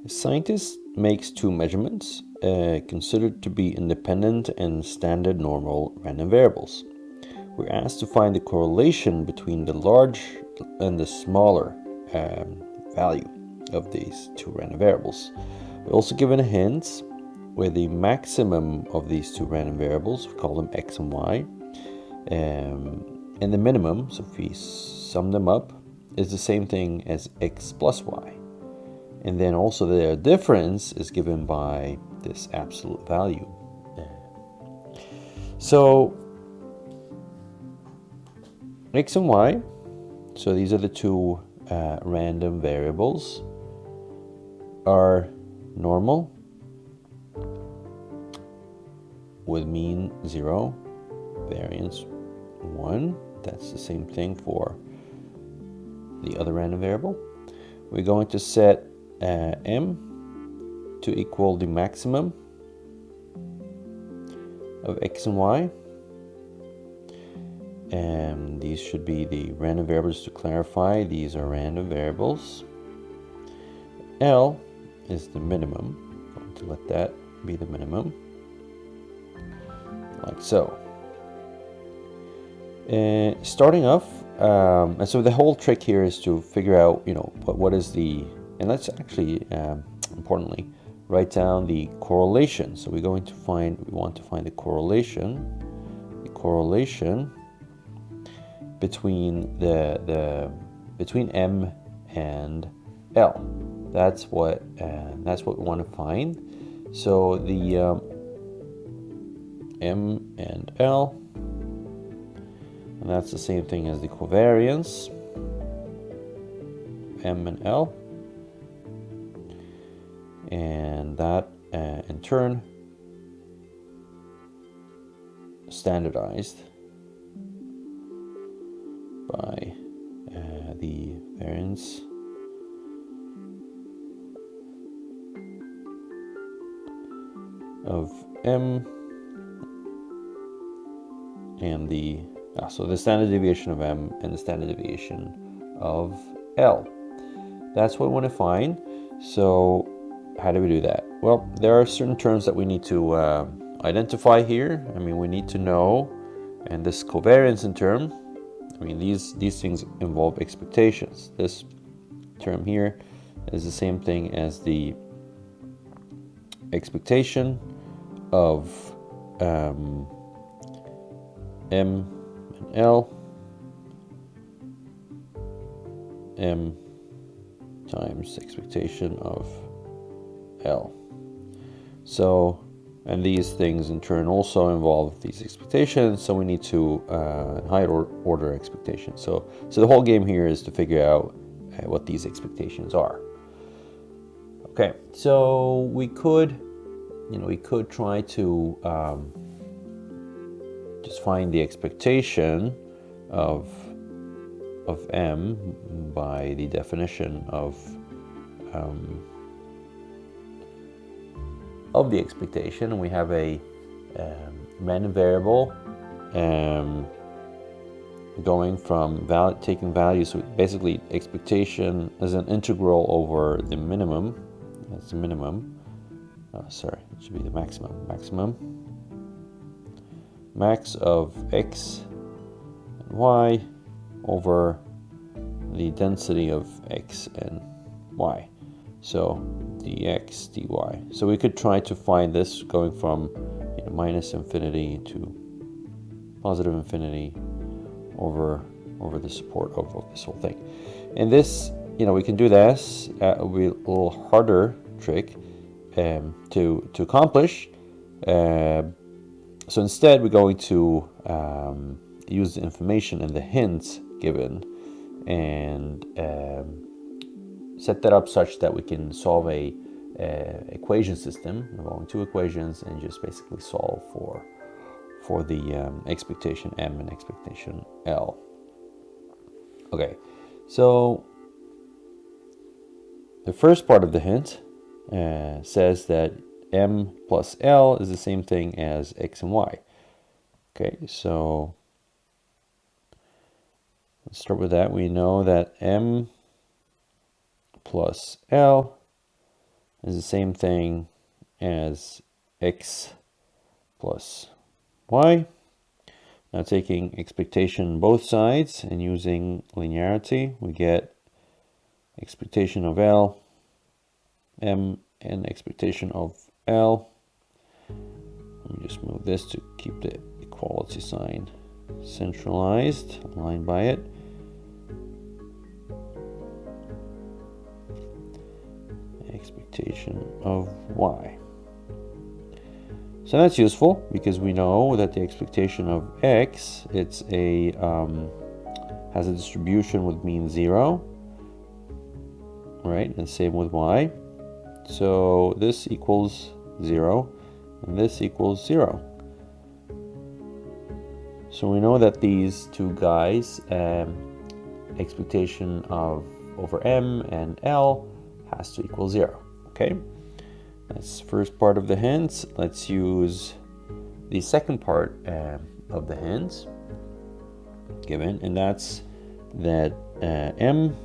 A scientist makes two measurements considered to be independent and standard normal random variables. We're asked to find the correlation between the large and the smaller value of these two random variables. We're also given a hint where the maximum of these two random variables, we call them x and y, and the minimum, so if we sum them up, is the same thing as x plus y. And then also their difference is given by this absolute value. So x and y, so these are the two random variables, are normal with mean 0, variance 1. That's the same thing for the other random variable. We're going to set m to equal the maximum of x and y. And these should be the random variables. To clarify, these are random variables. L is the minimum. I'm going to let that be the minimum, like so. Starting off, and so the whole trick here is to figure out, what is the, and let's actually, importantly, write down the correlation. So we want to find the correlation between between m and l. That's what we want to find. So the m and l, and that's the same thing as the covariance, m and l, and that in turn standardized by the variance of m and the so the standard deviation of m and the standard deviation of l. That's what we want to find. So how do we do that? Well, there are certain terms that we need to identify here. I mean, we need to know, and this covariance in term, I mean, these things involve expectations. This term here is the same thing as the expectation of m and l, m times expectation of l. So, and these things in turn also involve these expectations, so we need to higher order expectations. So the whole game here is to figure out what these expectations are. Okay, so we could try to just find the expectation of m by the definition of the expectation, and we have a random variable going from taking values. So basically, expectation is an integral over the minimum. That's the minimum. Sorry, it should be the maximum. Max of x and y over the density of x and y. So dx dy. So we could try to find this going from minus infinity to positive infinity over the support of this whole thing. And this, we can do this. A little harder trick to accomplish. So instead, we're going to use the information and the hints given and set that up such that we can solve a equation system involving two equations and just basically solve for the expectation m and expectation l. Okay, so the first part of the hint says that m plus l is the same thing as x and y. Okay, so let's start with that. We know that m plus l is the same thing as x plus y. Now taking expectation both sides and using linearity, we get expectation of L, M, and expectation of L. Let me just move this to keep the equality sign centralized, aligned by it. Expectation of Y. So that's useful because we know that the expectation of X, it's a has a distribution with mean 0, right? And same with Y. So this equals 0, and this equals 0. So we know that these two guys, expectation of over M and L, has to equal 0. Okay, that's the first part of the hints. Let's use the second part of the hints given, and that's that M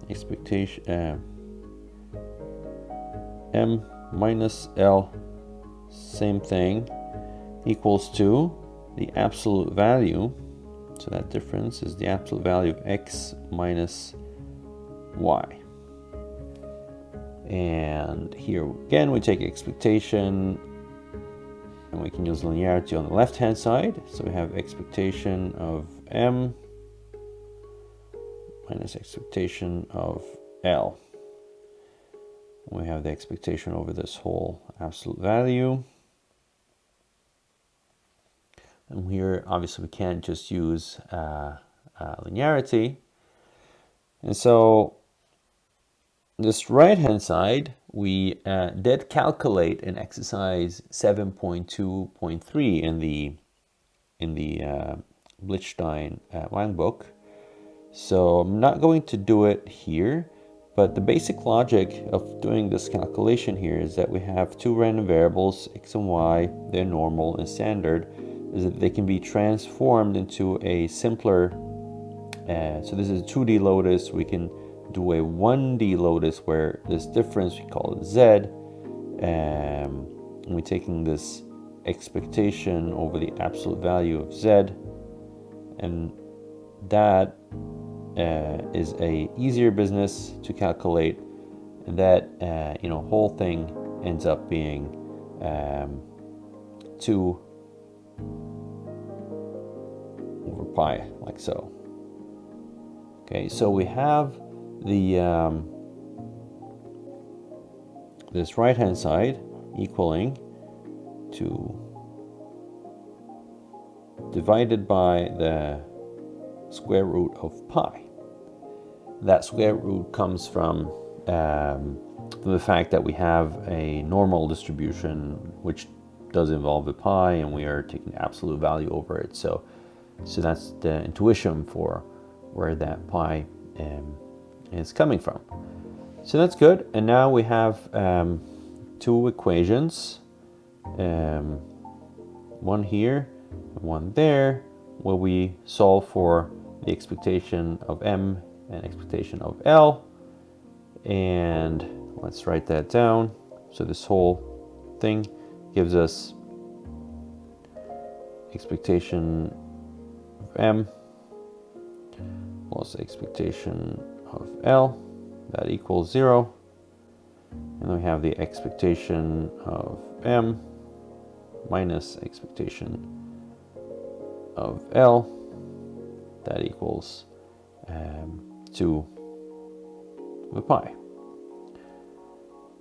expectation M minus L, same thing, equals to the absolute value. So that difference is the absolute value of X minus Y. And here again, we take expectation and we can use linearity on the left hand side. So we have expectation of M minus expectation of L. We have the expectation over this whole absolute value. And here, obviously, we can't just use linearity. And so this right-hand side, we did calculate in exercise 7.2.3 in the Blitzstein Hwang book. So I'm not going to do it here, but the basic logic of doing this calculation here is that we have two random variables, x and y, they're normal and standard, is that they can be transformed into a simpler, so this is a 2D lotus, we can do a 1D lotus where this difference, we call it z, and we're taking this expectation over the absolute value of z, and that is a easier business to calculate, and that whole thing ends up being 2 over pi, like so. Okay, so we have the this right hand side equaling to divided by the square root of pi. That square root comes from the fact that we have a normal distribution which does involve a pi, and we are taking the absolute value over it. So that's the intuition for where that pi is coming from. So that's good. And now we have two equations, one here and one there, where we solve for the expectation of M and expectation of L. And let's write that down. So this whole thing gives us expectation of M plus expectation of L, that equals 0. And then we have the expectation of M minus expectation of L, that equals 2 with pi,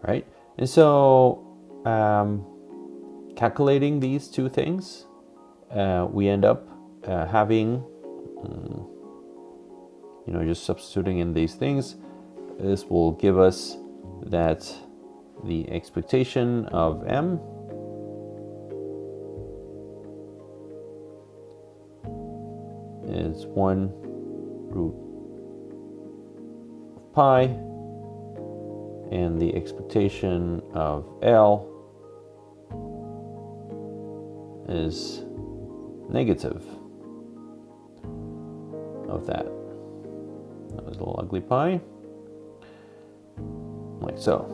right? And so calculating these two things, we end up having, just substituting in these things, this will give us that the expectation of M is 1 root of pi, and the expectation of L is negative of that. That was a little ugly pi, like so.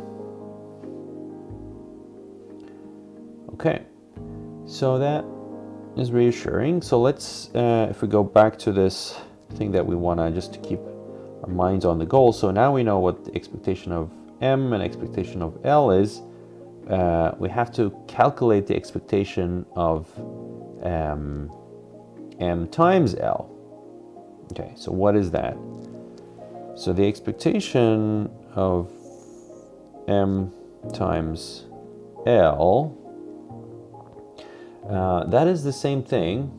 Okay, so that is reassuring. So let's, if we go back to this thing that we want to just to keep our minds on the goal. So now we know what the expectation of M and expectation of L is. We have to calculate the expectation of M times L. Okay, so what is that? So the expectation of M times L, that is the same thing.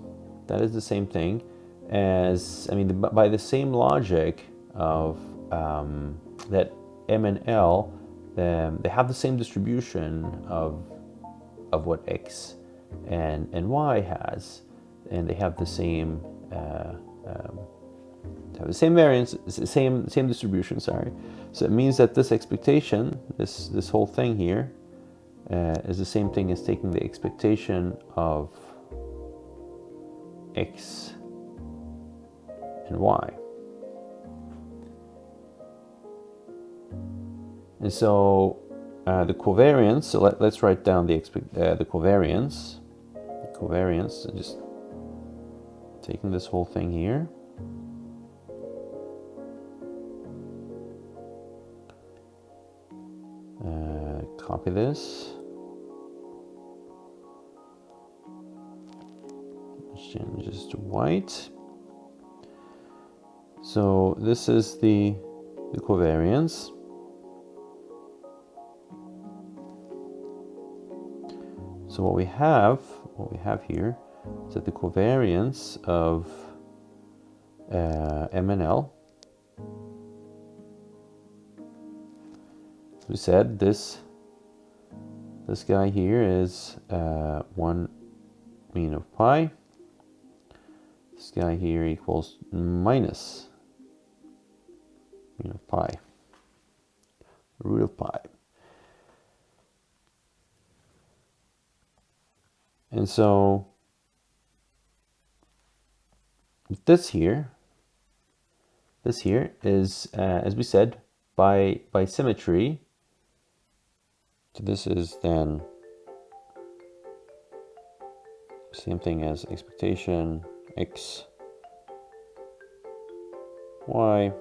That is the same thing as, I mean, by the same logic of that M and L, they have the same distribution of what X and Y has, and they have the same variance, same distribution. Sorry, so it means that this expectation, this whole thing here, is the same thing as taking the expectation of X and Y. And so the covariance, so let's write down the covariance. The covariance, so just taking this whole thing here. Copy this. Change this to white. So this is the covariance. So what we have here is that the covariance of M and L, as we said, this guy here is 1 mean of pi. This guy here equals minus mean of pi, root of pi. And so this here is, as we said, by symmetry. So this is then same thing as expectation X, Y.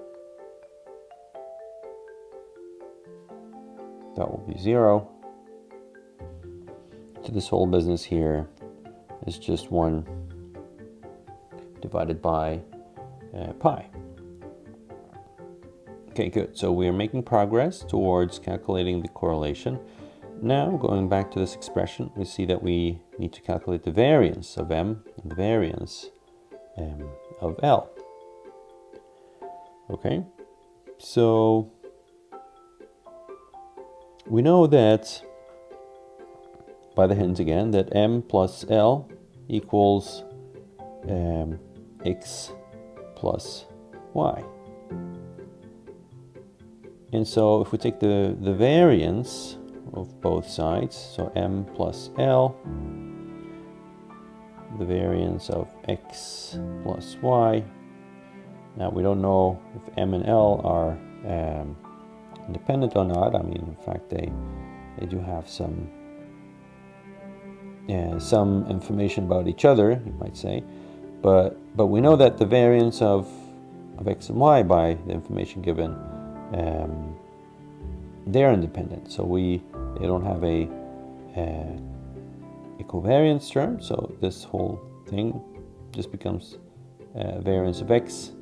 That will be 0. So this whole business here is just 1 divided by pi. Okay, good. So we are making progress towards calculating the correlation. Now, going back to this expression, we see that we need to calculate the variance of M and the variance of L. Okay, so we know that, by the hint again, that M plus L equals X plus Y. And so if we take the variance of both sides, so M plus L, the variance of X plus Y. Now we don't know if M and L are independent or not. I mean, in fact, they do have some information about each other, you might say, but we know that the variance of X and Y, by the information given, they're independent. So they don't have a covariance term. So this whole thing just becomes variance of X,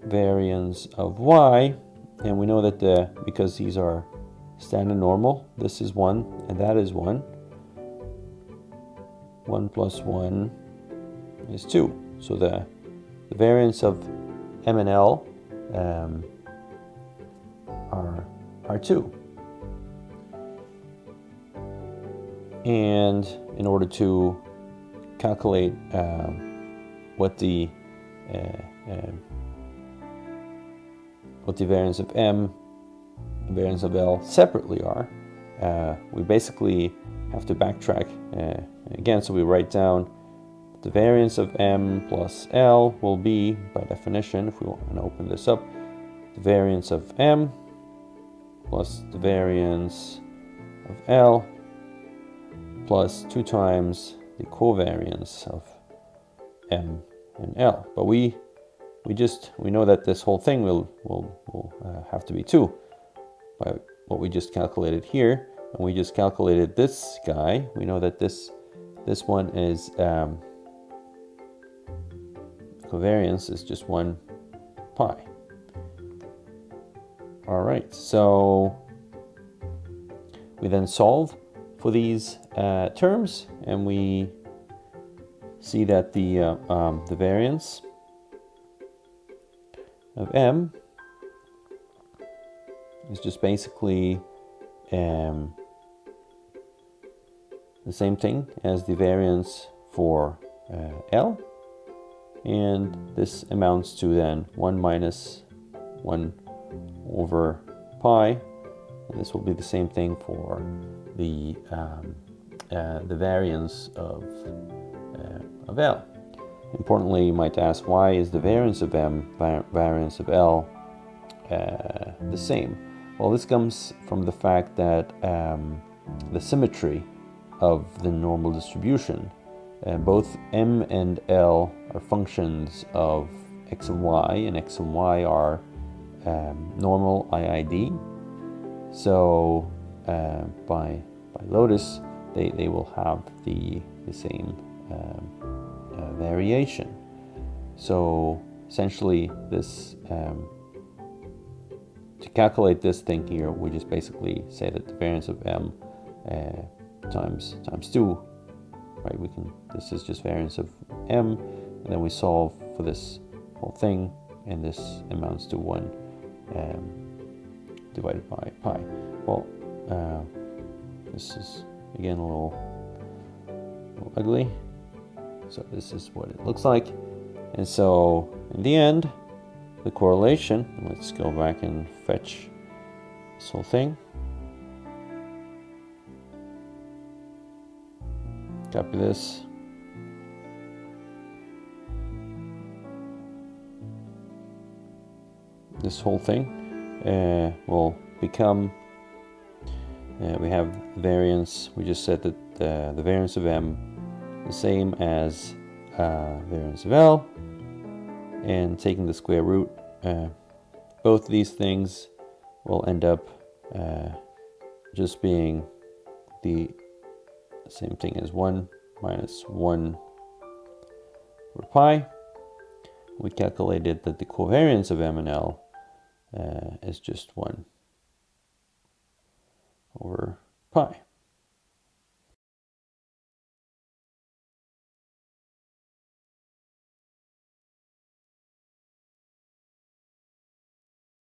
variance of Y, and we know that because these are standard normal, this is 1 and that is 1. 1 plus 1 is 2. So the variance of M and L are 2. And in order to calculate what the variance of M and variance of L separately are, we basically have to backtrack again. So we write down the variance of M plus L will be, by definition, if we want to open this up, the variance of M plus the variance of L plus 2 times the covariance of m and L. But we know that this whole thing will have to be 2 by what we just calculated here, and we just calculated this guy. We know that this one is covariance is just 1 pi. All right, so we then solve for these terms, and we see that the variance of m is just basically the same thing as the variance for L, and this amounts to then 1 minus 1 over pi, and this will be the same thing for the variance of L. Importantly, you might ask, why is the variance of m, variance of L, the same? Well, this comes from the fact that the symmetry of the normal distribution, both m and L are functions of x and y, and x and y are normal IID. So by Lotus, they will have the same variation. So essentially, this to calculate this thing here, we just basically say that the variance of m times 2, right? This is just variance of m, and then we solve for this whole thing, and this amounts to 1 divided by pi. Well, this is again a little ugly. So this is what it looks like. And so in the end, the correlation, let's go back and fetch this whole thing. Copy this. This whole thing will become, we have variance, we just said that the variance of m the same as variance of L, and taking the square root, both these things will end up just being the same thing as 1 minus 1 over pi. We calculated that the covariance of m and L is just 1 over pi.